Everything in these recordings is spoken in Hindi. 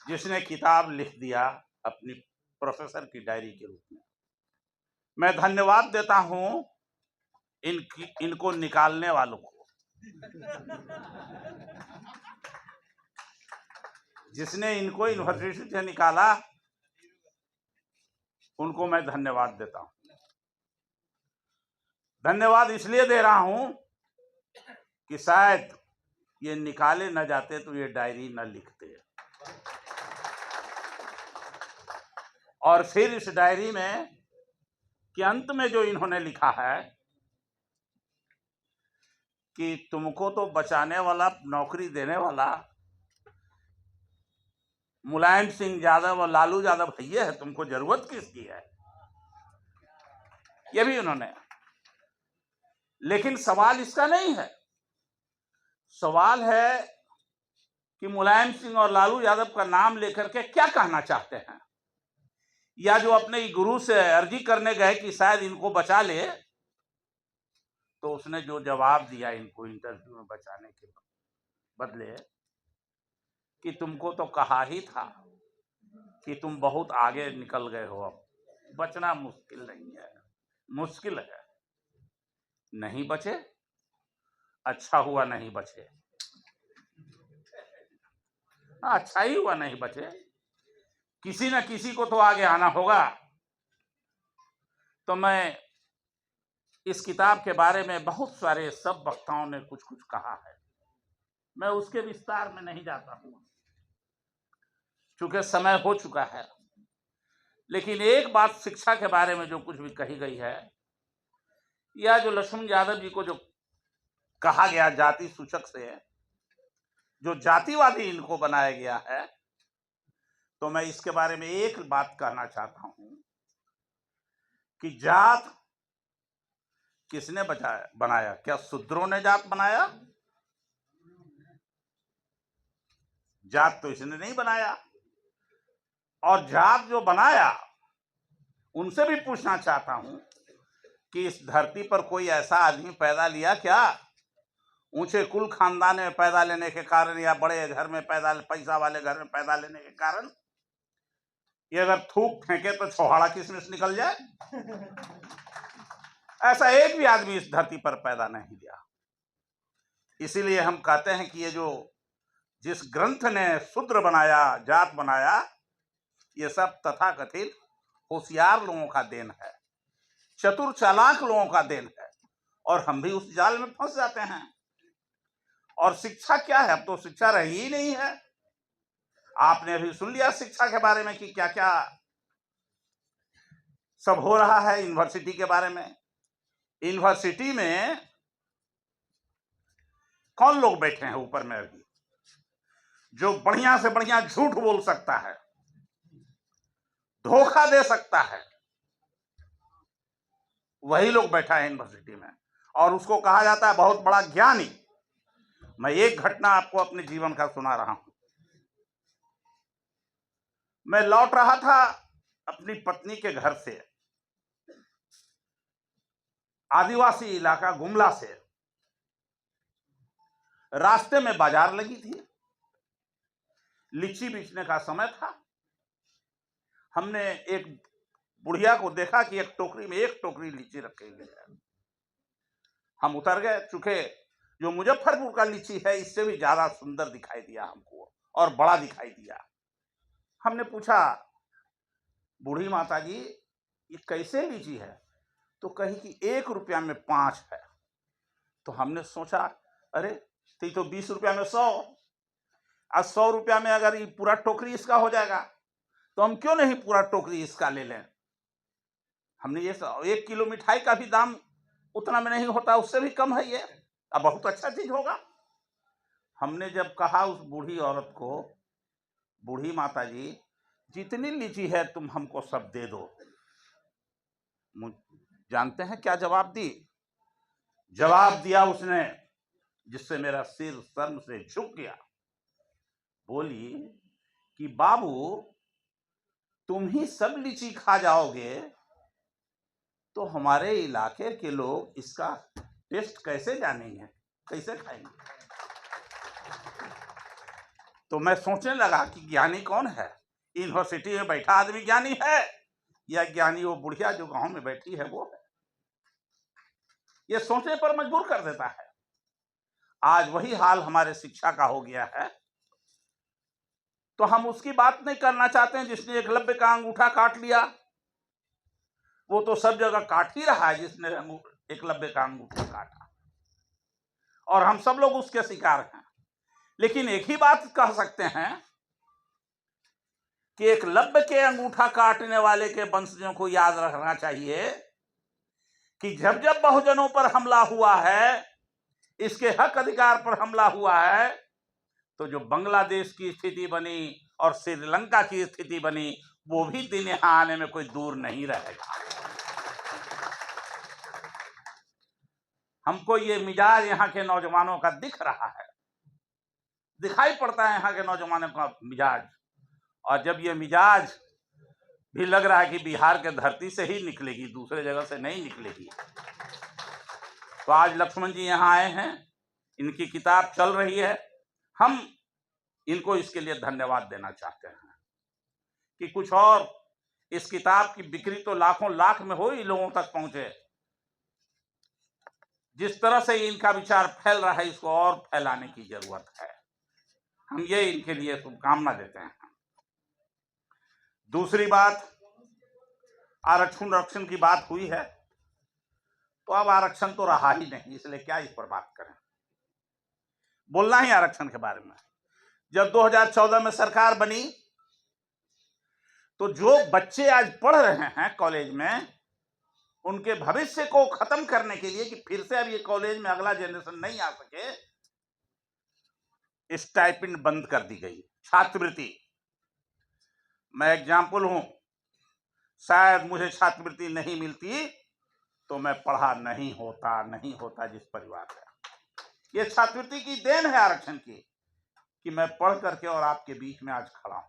जिसने किताब लिख दिया अपनी प्रोफेसर की डायरी के रूप में। मैं धन्यवाद देता हूं इनको निकालने वालों को। जिसने इनको यूनिवर्सिटी से निकाला उनको मैं धन्यवाद देता हूं। धन्यवाद इसलिए दे रहा हूं कि शायद ये निकाले न जाते तो ये डायरी न लिखते। और फिर इस डायरी में कि अंत में जो इन्होंने लिखा है कि तुमको तो बचाने वाला, नौकरी देने वाला मुलायम सिंह यादव और लालू यादव भैया है, तुमको जरूरत किसकी है, ये भी उन्होंने। लेकिन सवाल इसका नहीं है। सवाल है कि मुलायम सिंह और लालू यादव का नाम लेकर के क्या कहना चाहते हैं, या जो अपने गुरु से अर्जी करने गए कि शायद इनको बचा ले, तो उसने जो जवाब दिया इनको इंटरव्यू में बचाने के बदले कि तुमको तो कहा ही था कि तुम बहुत आगे निकल गए हो, अब बचना मुश्किल नहीं है, मुश्किल है। नहीं बचे, अच्छा हुआ नहीं बचे। अच्छा ही हुआ नहीं बचे, किसी न किसी को तो आगे आना होगा। तो मैं इस किताब के बारे में बहुत सारे सब वक्ताओं ने कुछ कुछ कहा है, मैं उसके विस्तार में नहीं जाता हूं चूंकि समय हो चुका है। लेकिन एक बात शिक्षा के बारे में जो कुछ भी कही गई है, या जो लक्ष्मण यादव जी को जो कहा गया जाति सूचक से, जो जातिवादी इनको बनाया गया है, तो मैं इसके बारे में एक बात कहना चाहता हूं कि जात किसने बनाया? क्या शूद्रों ने जात बनाया? जात तो इसने नहीं बनाया। और जात जो बनाया उनसे भी पूछना चाहता हूं कि इस धरती पर कोई ऐसा आदमी पैदा लिया क्या, ऊंचे कुल खानदान में पैदा लेने के कारण या बड़े घर में पैदा, पैसा वाले घर में पैदा लेने के कारण ये अगर थूक फेंके तो छोहाड़ा किसमिस निकल जाए? ऐसा एक भी आदमी इस धरती पर पैदा नहीं लिया। इसीलिए हम कहते हैं कि ये जो जिस ग्रंथ ने शूद्र बनाया, जात बनाया, ये सब तथाकथित होशियार लोगों का देन है, चतुर चालाक लोगों का देन है, और हम भी उस जाल में फंस जाते हैं। और शिक्षा क्या है? अब तो शिक्षा रही ही नहीं है। आपने अभी सुन लिया शिक्षा के बारे में कि क्या क्या सब हो रहा है यूनिवर्सिटी के बारे में। यूनिवर्सिटी में कौन लोग बैठे हैं ऊपर में अभी, जो बढ़िया से बढ़िया झूठ बोल सकता है, धोखा दे सकता है, वही लोग बैठा है यूनिवर्सिटी में, और उसको कहा जाता है बहुत बड़ा ज्ञानी। मैं एक घटना आपको अपने जीवन का सुना रहा हूं। मैं लौट रहा था अपनी पत्नी के घर से, आदिवासी इलाका गुमला से। रास्ते में बाजार लगी थी, लीची बेचने का समय था। हमने एक बुढ़िया को देखा कि एक टोकरी में एक टोकरी लीची रखी हुई है। हम उतर गए, चूंकि जो मुजफ्फरपुर का लीची है इससे भी ज्यादा सुंदर दिखाई दिया हमको और बड़ा दिखाई दिया। हमने पूछा, बूढ़ी माता जी ये कैसे लीची है? तो कही कि 1 रुपया में 5 है। तो हमने सोचा, अरे तो 20 रुपया में 100, आज 100 रुपया में अगर ये पूरा टोकरी इसका हो जाएगा तो हम क्यों नहीं पूरा टोकरी इसका ले लें। हमने ये 1 किलो मिठाई का भी दाम उतना में नहीं होता, उससे भी कम है ये, अब बहुत अच्छा चीज होगा। हमने जब कहा उस बूढ़ी औरत को, बूढ़ी माता जी जितनी लीची है तुम हमको सब दे दो, जानते हैं क्या जवाब दी? जवाब दिया उसने जिससे मेरा सिर शर्म से झुक गया। बोली कि बाबू तुम ही सब लीची खा जाओगे तो हमारे इलाके के लोग इसका टेस्ट कैसे जानेंगे, कैसे खाएंगे? तो मैं सोचने लगा कि ज्ञानी कौन है, यूनिवर्सिटी में बैठा आदमी ज्ञानी है या ज्ञानी वो बुढ़िया जो गांव में बैठी है वो है। ये सोचने पर मजबूर कर देता है। आज वही हाल हमारे शिक्षा का हो गया है। तो हम उसकी बात नहीं करना चाहते हैं जिसने एकलव्य का अंगूठा काट लिया। वो तो सब जगह काट ही रहा है जिसने एकलव्य का अंगूठा काटा, और हम सब लोग उसके शिकार हैं। लेकिन एक ही बात कह सकते हैं कि एकलव्य के अंगूठा काटने वाले के वंशजों को याद रखना चाहिए कि जब जब बहुजनों पर हमला हुआ है, इसके हक अधिकार पर हमला हुआ है, तो जो बांग्लादेश की स्थिति बनी और श्रीलंका की स्थिति बनी, वो भी दिन यहां आने में कोई दूर नहीं रहेगा। हमको ये मिजाज यहाँ के नौजवानों का दिख रहा है, दिखाई पड़ता है यहाँ के नौजवानों का मिजाज। और जब ये मिजाज भी लग रहा है कि बिहार के धरती से ही निकलेगी, दूसरे जगह से नहीं निकलेगी। तो आज लक्ष्मण जी यहाँ आए हैं, इनकी किताब चल रही है, हम इनको इसके लिए धन्यवाद देना चाहते हैं कि कुछ और इस किताब की बिक्री तो लाखों लाख में हो ही लोगों तक पहुंचे। जिस तरह से इनका विचार फैल रहा है, इसको और फैलाने की जरूरत है। हम ये इनके लिए शुभकामना देते हैं। दूसरी बात, आरक्षण की बात हुई है, तो अब आरक्षण तो रहा ही नहीं, इसलिए क्या इस पर बात करें। बोलना ही आरक्षण के बारे में। जब 2014 में सरकार बनी, तो जो बच्चे आज पढ़ रहे हैं कॉलेज में, उनके भविष्य को खत्म करने के लिए कि फिर से अब ये कॉलेज में अगला जनरेशन नहीं आ सके, स्टाइपेंड बंद कर दी गई। छात्रवृत्ति, मैं एग्जाम्पल हूं, शायद मुझे छात्रवृत्ति नहीं मिलती तो मैं पढ़ा नहीं होता जिस परिवार का। ये छात्रवृत्ति की देन है आरक्षण की, कि मैं पढ़ करके और आपके बीच में आज खड़ा हूं।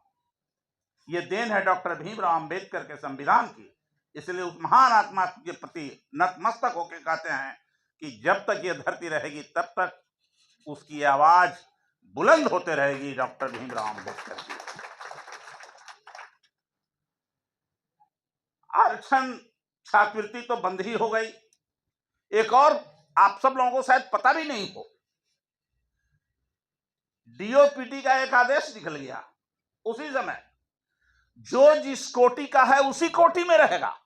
ये देन है डॉक्टर भीमराव अंबेडकर के संविधान की। इसलिए उस महान आत्मा के प्रति नतमस्तक होकर कहते हैं कि जब तक ये धरती रहेगी तब तक उसकी आवाज बुलंद होते रहेगी, डॉक्टर भीमराव अंबेडकर की। आरक्षण, छात्रवृत्ति तो बंद ही हो गई। एक और आप सब लोगों को शायद पता भी नहीं हो, डीओपीटी का एक आदेश निकल गया उसी समय, जो जिस कोटि का है उसी कोटि में रहेगा।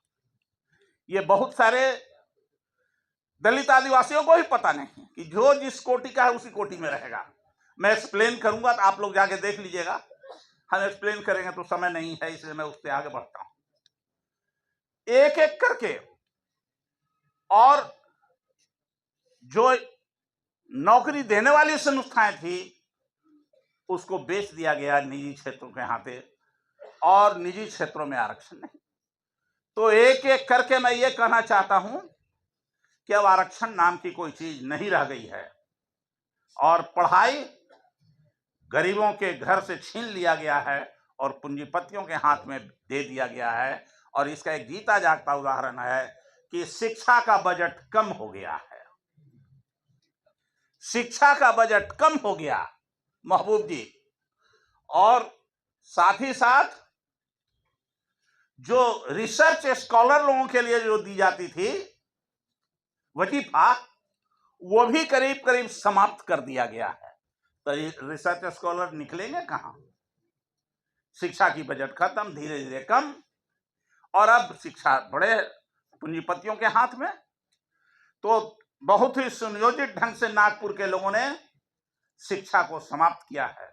ये बहुत सारे दलित आदिवासियों को ही पता नहीं कि जो जिस कोटि का है उसी कोटि में रहेगा। मैं एक्सप्लेन करूंगा तो आप लोग जाके देख लीजिएगा। हम एक्सप्लेन करेंगे तो समय नहीं है, इसलिए मैं उससे आगे बढ़ता हूं एक एक करके। और जो नौकरी देने वाली संस्थाएं थी उसको बेच दिया गया निजी क्षेत्रों के हाथे, और निजी क्षेत्रों में आरक्षण नहीं। तो एक एक करके मैं ये कहना चाहता हूं कि अब आरक्षण नाम की कोई चीज नहीं रह गई है, और पढ़ाई गरीबों के घर से छीन लिया गया है और पूंजीपतियों के हाथ में दे दिया गया है। और इसका एक जीता जागता उदाहरण है कि शिक्षा का बजट कम हो गया है। शिक्षा का बजट कम हो गया महबूब जी। और साथ ही साथ जो रिसर्च स्कॉलर लोगों के लिए जो दी जाती थी वजीफा, वो भी करीब करीब समाप्त कर दिया गया है। तो रिसर्च स्कॉलर निकलेंगे कहां? शिक्षा की बजट खत्म, धीरे धीरे कम, और अब शिक्षा बड़े पूंजीपतियों के हाथ में। तो बहुत ही सुनियोजित ढंग से नागपुर के लोगों ने शिक्षा को समाप्त किया है।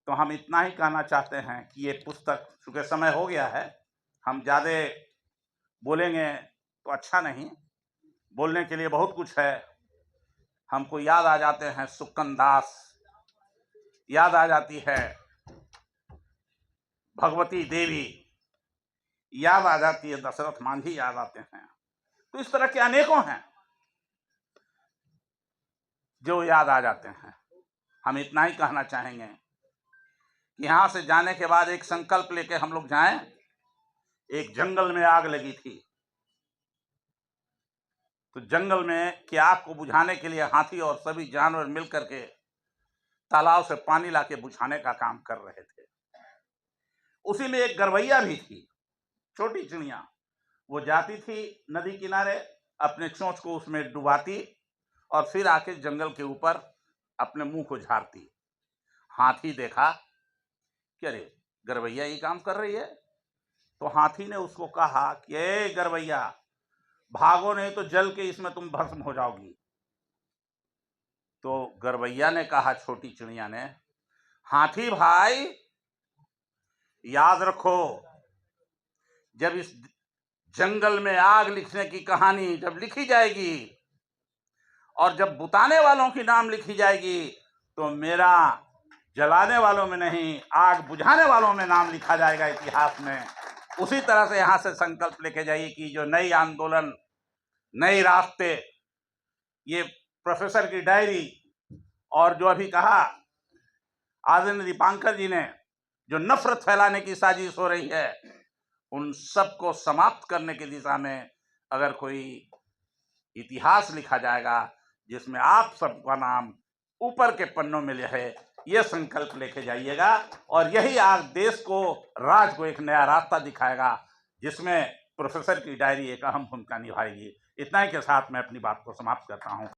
तो हम इतना ही कहना चाहते हैं कि ये पुस्तक, चूंकि समय हो गया है, हम ज्यादा बोलेंगे तो अच्छा नहीं, बोलने के लिए बहुत कुछ है। हमको याद आ जाते हैं सुक्कन दास, याद आ जाती है भगवती देवी, याद आ जाती है दशरथ मांझी, याद आते हैं। तो इस तरह के अनेकों हैं जो याद आ जाते हैं। हम इतना ही कहना चाहेंगे कि यहां से जाने के बाद एक संकल्प लेके हम लोग जाएं। एक जंगल में आग लगी थी, तो जंगल में की आग को बुझाने के लिए हाथी और सभी जानवर मिलकर के तालाब से पानी लाके बुझाने का काम कर रहे थे। उसी में एक गरवैया भी थी, छोटी चिड़िया। वो जाती थी नदी किनारे, अपने चोंच को उसमें डुबाती और फिर आके जंगल के ऊपर अपने मुंह को झाड़ती। हाथी देखा कि अरे गरवैया ये काम कर रही है, तो हाथी ने उसको कहा कि ए गरवैया, भागो नहीं तो जल के इसमें तुम भस्म हो जाओगी। तो गरवैया ने कहा, छोटी चिड़िया ने, हाथी भाई याद रखो, जब इस जंगल में आग लिखने की कहानी जब लिखी जाएगी और जब बुताने वालों की नाम लिखी जाएगी, तो मेरा जलाने वालों में नहीं, आग बुझाने वालों में नाम लिखा जाएगा इतिहास में। उसी तरह से यहाँ से संकल्प लेके जाइए कि जो नई आंदोलन, नए रास्ते, ये प्रोफेसर की डायरी और जो अभी कहा आदरणीय दीपांकर जी ने, जो नफरत फैलाने की साजिश हो रही है, उन सबको समाप्त करने की दिशा में अगर कोई इतिहास लिखा जाएगा जिसमें आप सबका नाम ऊपर के पन्नों में रहे, ये संकल्प लेके जाइएगा और यही आज देश को, राज को एक नया रास्ता दिखाएगा जिसमें प्रोफेसर की डायरी एक अहम भूमिका निभाएगी। इतना ही के साथ मैं अपनी बात को समाप्त करता हूँ।